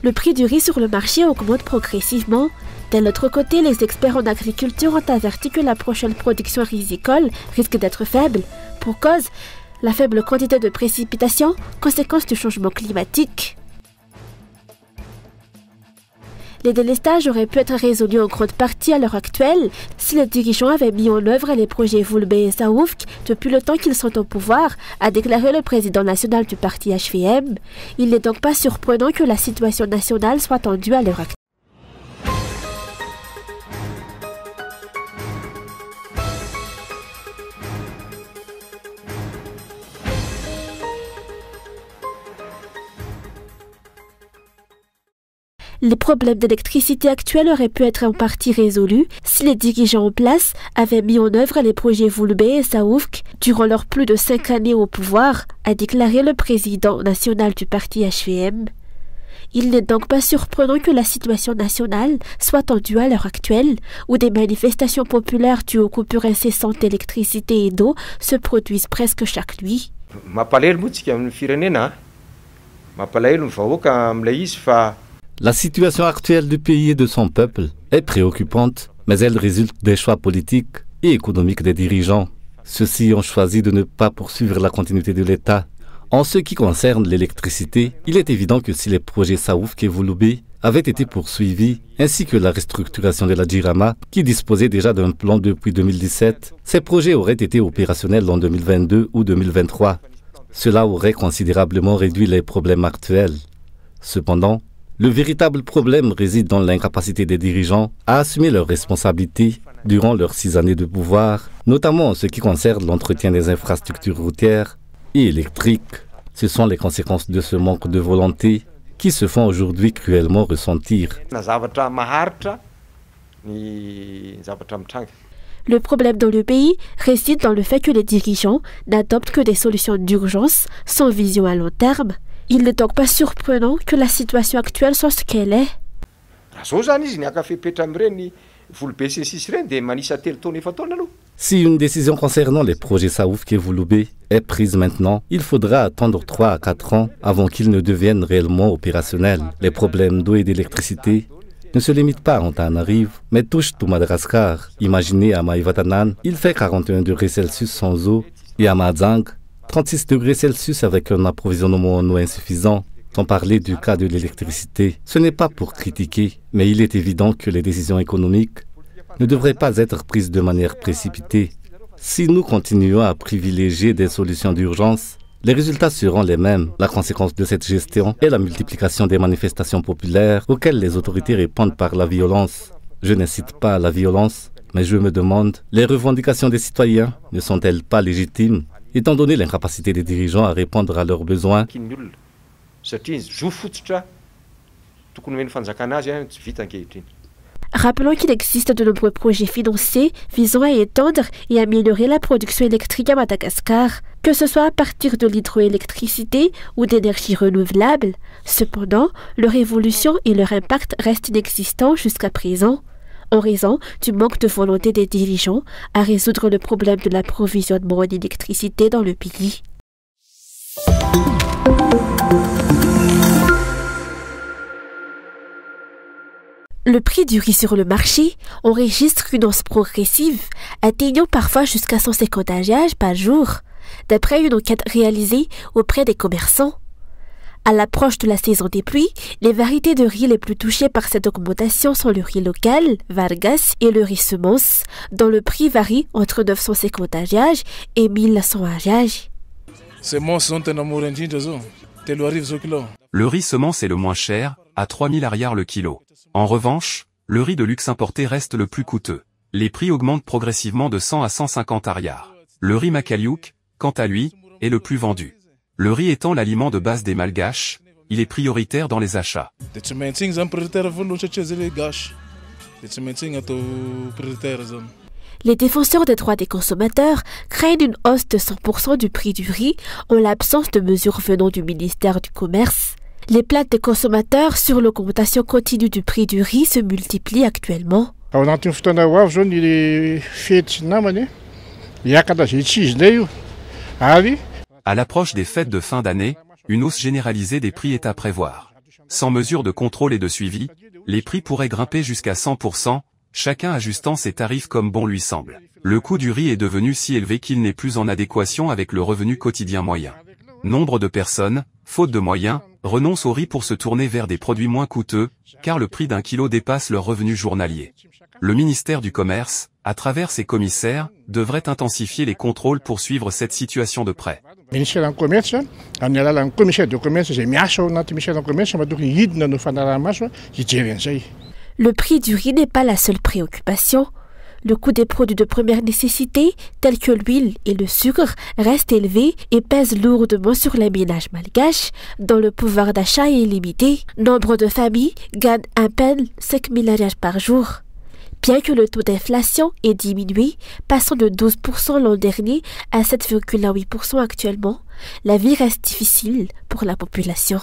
Le prix du riz sur le marché augmente progressivement. D'un autre côté, les experts en agriculture ont averti que la prochaine production rizicole risque d'être faible. Pour cause, la faible quantité de précipitations, conséquence du changement climatique. Les délestages auraient pu être résolus en grande partie à l'heure actuelle si les dirigeants avaient mis en œuvre les projets Voulbé et Saoufk depuis le temps qu'ils sont au pouvoir, a déclaré le président national du parti HVM. Il n'est donc pas surprenant que la situation nationale soit tendue à l'heure actuelle. Les problèmes d'électricité actuels auraient pu être en partie résolus si les dirigeants en place avaient mis en œuvre les projets Voulbé et Saoufk durant leurs plus de 5 années au pouvoir, a déclaré le président national du parti HVM. Il n'est donc pas surprenant que la situation nationale soit tendue à l'heure actuelle, où des manifestations populaires dues aux coupures incessantes d'électricité et d'eau se produisent presque chaque nuit. La situation actuelle du pays et de son peuple est préoccupante, mais elle résulte des choix politiques et économiques des dirigeants. Ceux-ci ont choisi de ne pas poursuivre la continuité de l'État. En ce qui concerne l'électricité, il est évident que si les projets Saoufk et Voulbé avaient été poursuivis, ainsi que la restructuration de la Djirama, qui disposait déjà d'un plan depuis 2017, ces projets auraient été opérationnels en 2022 ou 2023. Cela aurait considérablement réduit les problèmes actuels. Cependant, le véritable problème réside dans l'incapacité des dirigeants à assumer leurs responsabilités durant leurs 6 années de pouvoir, notamment en ce qui concerne l'entretien des infrastructures routières et électriques. Ce sont les conséquences de ce manque de volonté qui se font aujourd'hui cruellement ressentir. Le problème dans le pays réside dans le fait que les dirigeants n'adoptent que des solutions d'urgence sans vision à long terme. Il n'est donc pas surprenant que la situation actuelle soit ce qu'elle est. Si une décision concernant les projets Saoufk et Voulbé est prise maintenant, il faudra attendre 3 à 4 ans avant qu'ils ne deviennent réellement opérationnels. Les problèmes d'eau et d'électricité ne se limitent pas à Antananarivo, mais touchent tout Madagascar. Imaginez à Maïvatanan, il fait 41 degrés Celsius sans eau, et à Madzang, 36 degrés Celsius avec un approvisionnement en eau insuffisant, sans parler du cas de l'électricité. Ce n'est pas pour critiquer, mais il est évident que les décisions économiques ne devraient pas être prises de manière précipitée. Si nous continuons à privilégier des solutions d'urgence, les résultats seront les mêmes. La conséquence de cette gestion est la multiplication des manifestations populaires auxquelles les autorités répondent par la violence. Je n'incite pas à la violence, mais je me demande, les revendications des citoyens ne sont-elles pas légitimes, étant donné l'incapacité des dirigeants à répondre à leurs besoins? Rappelons qu'il existe de nombreux projets financés visant à étendre et améliorer la production électrique à Madagascar, que ce soit à partir de l'hydroélectricité ou d'énergie renouvelable. Cependant, leur évolution et leur impact restent inexistants jusqu'à présent, en raison du manque de volonté des dirigeants à résoudre le problème de l'approvisionnement en électricité dans le pays. Le prix du riz sur le marché enregistre une hausse progressive, atteignant parfois jusqu'à 150 AGH par jour, d'après une enquête réalisée auprès des commerçants. À l'approche de la saison des pluies, les variétés de riz les plus touchées par cette augmentation sont le riz local, Vargas, et le riz semence, dont le prix varie entre 950 AGH et 1100 AGH. Le riz semence est le moins cher, à 3000 ariars le kilo. En revanche, le riz de luxe importé reste le plus coûteux. Les prix augmentent progressivement de 100 à 150 ariars. Le riz Makaliouk, quant à lui, est le plus vendu. Le riz étant l'aliment de base des Malgaches, il est prioritaire dans les achats. Les défenseurs des droits des consommateurs craignent une hausse de 100% du prix du riz en l'absence de mesures venant du ministère du Commerce. Les plaintes des consommateurs sur l'augmentation continue du prix du riz se multiplient actuellement. À l'approche des fêtes de fin d'année, une hausse généralisée des prix est à prévoir. Sans mesure de contrôle et de suivi, les prix pourraient grimper jusqu'à 100%, chacun ajustant ses tarifs comme bon lui semble. Le coût du riz est devenu si élevé qu'il n'est plus en adéquation avec le revenu quotidien moyen. Nombre de personnes, faute de moyens, renoncent au riz pour se tourner vers des produits moins coûteux, car le prix d'un kilo dépasse leur revenu journalier. Le ministère du Commerce, à travers ses commissaires, devrait intensifier les contrôles pour suivre cette situation de près. Le prix du riz n'est pas la seule préoccupation. Le coût des produits de première nécessité, tels que l'huile et le sucre, reste élevé et pèse lourdement sur les ménages malgaches, dont le pouvoir d'achat est limité. Nombre de familles gagnent à peine 5 000 rials par jour. Bien que le taux d'inflation ait diminué, passant de 12% l'an dernier à 7,8% actuellement, la vie reste difficile pour la population.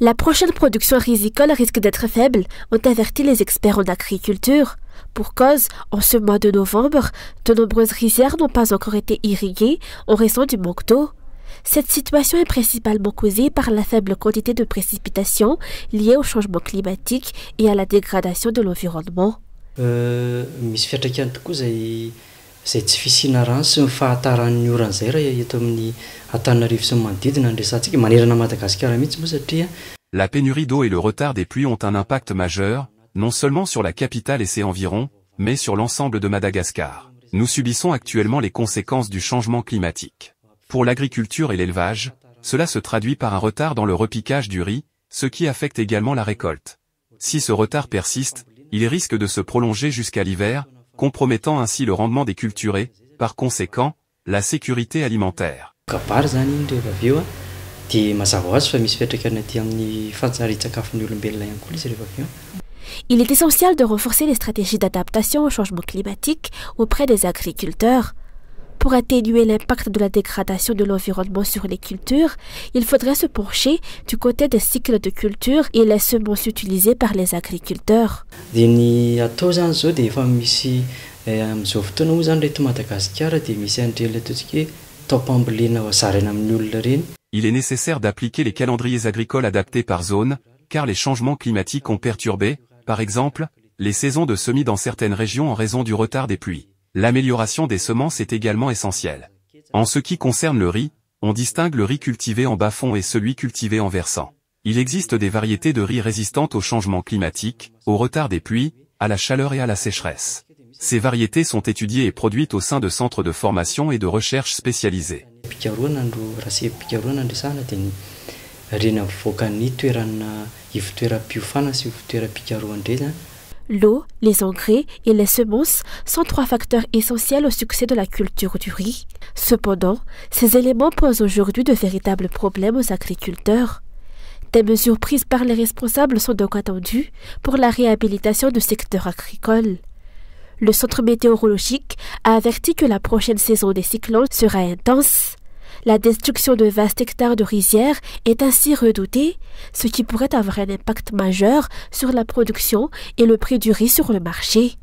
La prochaine production rizicole risque d'être faible, ont averti les experts en agriculture. Pour cause, en ce mois de novembre, de nombreuses rizières n'ont pas encore été irriguées en raison du manque d'eau. Cette situation est principalement causée par la faible quantité de précipitations liée au changement climatique et à la dégradation de l'environnement. La pénurie d'eau et le retard des pluies ont un impact majeur, non seulement sur la capitale et ses environs, mais sur l'ensemble de Madagascar. Nous subissons actuellement les conséquences du changement climatique. Pour l'agriculture et l'élevage, cela se traduit par un retard dans le repiquage du riz, ce qui affecte également la récolte. Si ce retard persiste, il risque de se prolonger jusqu'à l'hiver, compromettant ainsi le rendement des cultures et, par conséquent, la sécurité alimentaire. Il est essentiel de renforcer les stratégies d'adaptation au changement climatique auprès des agriculteurs. Pour atténuer l'impact de la dégradation de l'environnement sur les cultures, il faudrait se pencher du côté des cycles de culture et les semences utilisées par les agriculteurs. Il est nécessaire d'appliquer les calendriers agricoles adaptés par zone, car les changements climatiques ont perturbé, par exemple, les saisons de semis dans certaines régions en raison du retard des pluies. L'amélioration des semences est également essentielle. En ce qui concerne le riz, on distingue le riz cultivé en bas-fond et celui cultivé en versant. Il existe des variétés de riz résistantes au changement climatique, au retard des pluies, à la chaleur et à la sécheresse. Ces variétés sont étudiées et produites au sein de centres de formation et de recherche spécialisés. L'eau, les engrais et les semences sont 3 facteurs essentiels au succès de la culture du riz. Cependant, ces éléments posent aujourd'hui de véritables problèmes aux agriculteurs. Des mesures prises par les responsables sont donc attendues pour la réhabilitation du secteur agricole. Le centre météorologique a averti que la prochaine saison des cyclones sera intense. La destruction de vastes hectares de rizières est ainsi redoutée, ce qui pourrait avoir un impact majeur sur la production et le prix du riz sur le marché.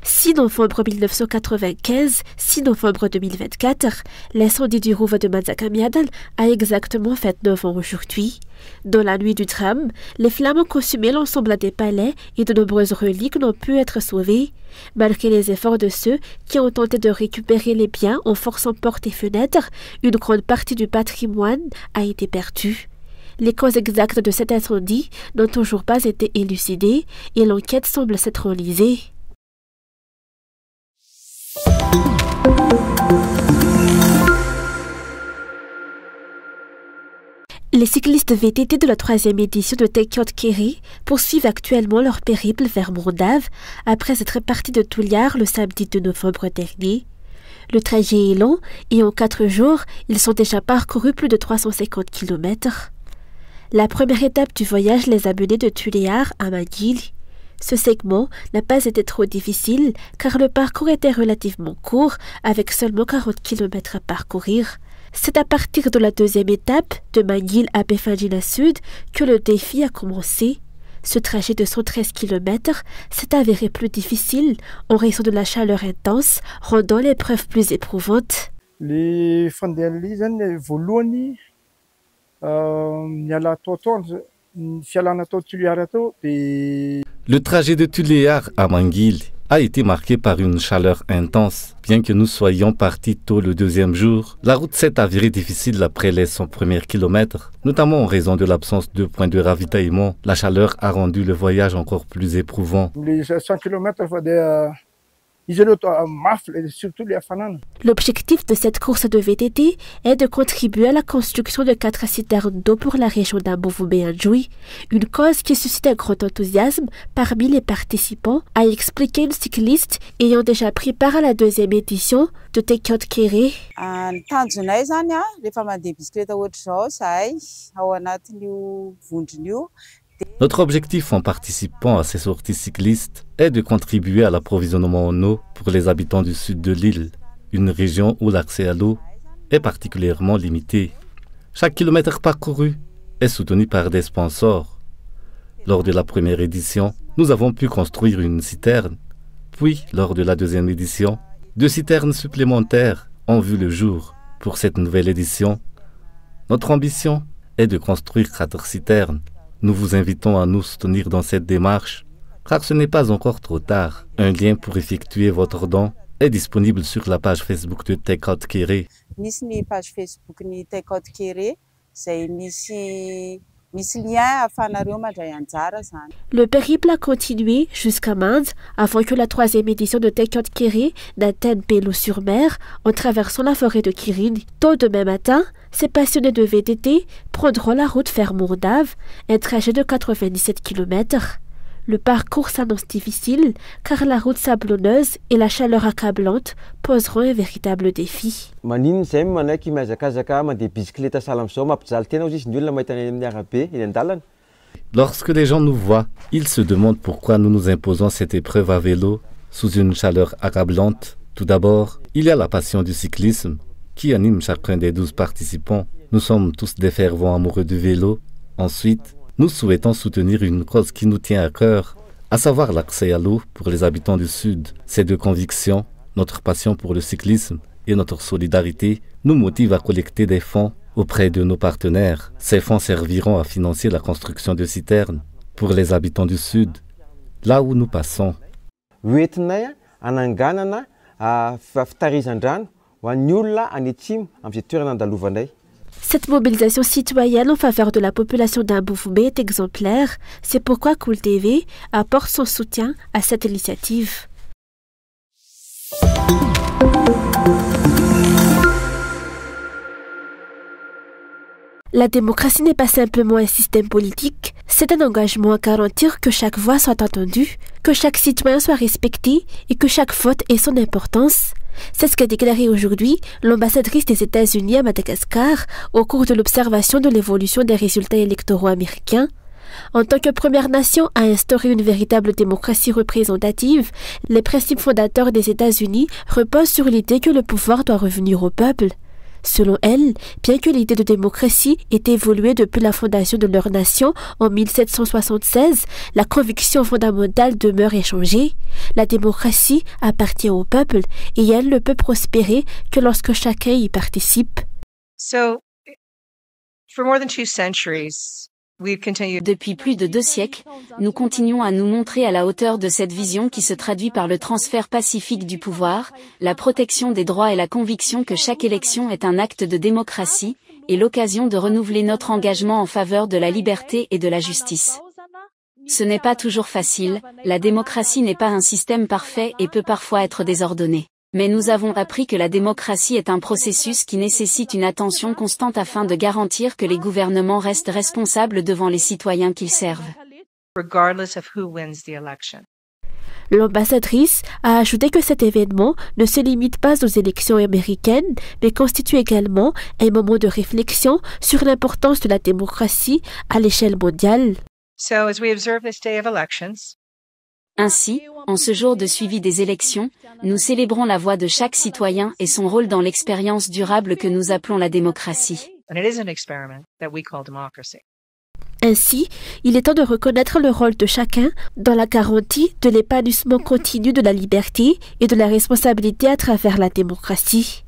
6 novembre 1995, 6 novembre 2024, l'incendie du Rouva de Manzakamiadal a exactement fait 9 ans aujourd'hui. Dans la nuit du drame, les flammes ont consumé l'ensemble des palais et de nombreuses reliques n'ont pu être sauvées. Malgré les efforts de ceux qui ont tenté de récupérer les biens en forçant portes et fenêtres, une grande partie du patrimoine a été perdue. Les causes exactes de cet incendie n'ont toujours pas été élucidées et l'enquête semble s'être enlisée. Les cyclistes VTT de la 3e édition de Tekiot Keri poursuivent actuellement leur périple vers Mondave après être partis de Touliar le samedi 2 novembre dernier. Le trajet est long et en 4 jours, ils ont déjà parcouru plus de 350 km. La première étape du voyage les a menés de Touliar à Manguil. Ce segment n'a pas été trop difficile car le parcours était relativement court avec seulement 40 km à parcourir. C'est à partir de la 2e étape, de Manguil à Befandjila Sud, que le défi a commencé. Ce trajet de 113 km s'est avéré plus difficile en raison de la chaleur intense, rendant l'épreuve plus éprouvante. Le trajet de Tuléar à Manguil a été marqué par une chaleur intense. Bien que nous soyons partis tôt le deuxième jour, la route s'est avérée difficile après les 100 premiers kilomètres, notamment en raison de l'absence de points de ravitaillement. La chaleur a rendu le voyage encore plus éprouvant. Les 100 km, L'objectif de cette course de VTT est de contribuer à la construction de 4 citernes d'eau pour la région d'Ambovoubé-Andjoui, une cause qui suscite un grand enthousiasme parmi les participants, a expliqué une cycliste ayant déjà pris part à la deuxième édition de Tekot Kéré. Notre objectif en participant à ces sorties cyclistes est de contribuer à l'approvisionnement en eau pour les habitants du sud de l'île, une région où l'accès à l'eau est particulièrement limité. Chaque kilomètre parcouru est soutenu par des sponsors. Lors de la première édition, nous avons pu construire une citerne. Puis, lors de la deuxième édition, 2 citernes supplémentaires ont vu le jour. Pour cette nouvelle édition, notre ambition est de construire 4 citernes. Nous vous invitons à nous soutenir dans cette démarche, car ce n'est pas encore trop tard. Un lien pour effectuer votre don est disponible sur la page Facebook de Tekot Kéré. Le périple a continué jusqu'à Mande avant que la 3e édition de Tekot Kéré n'atteigne Pelou-sur-Mer en traversant la forêt de Kirine. Tôt demain matin, ces passionnés de VTT prendront la route vers Mourdave, un trajet de 97 km. Le parcours s'annonce difficile car la route sablonneuse et la chaleur accablante poseront un véritable défi. Lorsque les gens nous voient, ils se demandent pourquoi nous nous imposons cette épreuve à vélo sous une chaleur accablante. Tout d'abord, il y a la passion du cyclisme qui anime chacun des 12 participants. Nous sommes tous des fervents amoureux du vélo. Ensuite, nous souhaitons soutenir une cause qui nous tient à cœur, à savoir l'accès à l'eau pour les habitants du Sud. Ces 2 convictions, notre passion pour le cyclisme et notre solidarité, nous motivent à collecter des fonds auprès de nos partenaires. Ces fonds serviront à financer la construction de citernes pour les habitants du Sud, là où nous passons. Cette mobilisation citoyenne en faveur de la population d'Ambovoubé est exemplaire. C'est pourquoi Cool TV apporte son soutien à cette initiative. La démocratie n'est pas simplement un système politique, c'est un engagement à garantir que chaque voix soit entendue, que chaque citoyen soit respecté et que chaque vote ait son importance. C'est ce qu'a déclaré aujourd'hui l'ambassadrice des États-Unis à Madagascar au cours de l'observation de l'évolution des résultats électoraux américains. En tant que première nation à instaurer une véritable démocratie représentative, les principes fondateurs des États-Unis reposent sur l'idée que le pouvoir doit revenir au peuple. Selon elle, bien que l'idée de démocratie ait évolué depuis la fondation de leur nation en 1776, la conviction fondamentale demeure inchangée. La démocratie appartient au peuple et elle ne peut prospérer que lorsque chacun y participe. Depuis plus de 2 siècles, nous continuons à nous montrer à la hauteur de cette vision qui se traduit par le transfert pacifique du pouvoir, la protection des droits et la conviction que chaque élection est un acte de démocratie, et l'occasion de renouveler notre engagement en faveur de la liberté et de la justice. Ce n'est pas toujours facile, la démocratie n'est pas un système parfait et peut parfois être désordonné. Mais nous avons appris que la démocratie est un processus qui nécessite une attention constante afin de garantir que les gouvernements restent responsables devant les citoyens qu'ils servent. L'ambassadrice a ajouté que cet événement ne se limite pas aux élections américaines, mais constitue également un moment de réflexion sur l'importance de la démocratie à l'échelle mondiale. Ainsi, en ce jour de suivi des élections, nous célébrons la voix de chaque citoyen et son rôle dans l'expérience durable que nous appelons la démocratie. Ainsi, il est temps de reconnaître le rôle de chacun dans la garantie de l'épanouissement continu de la liberté et de la responsabilité à travers la démocratie.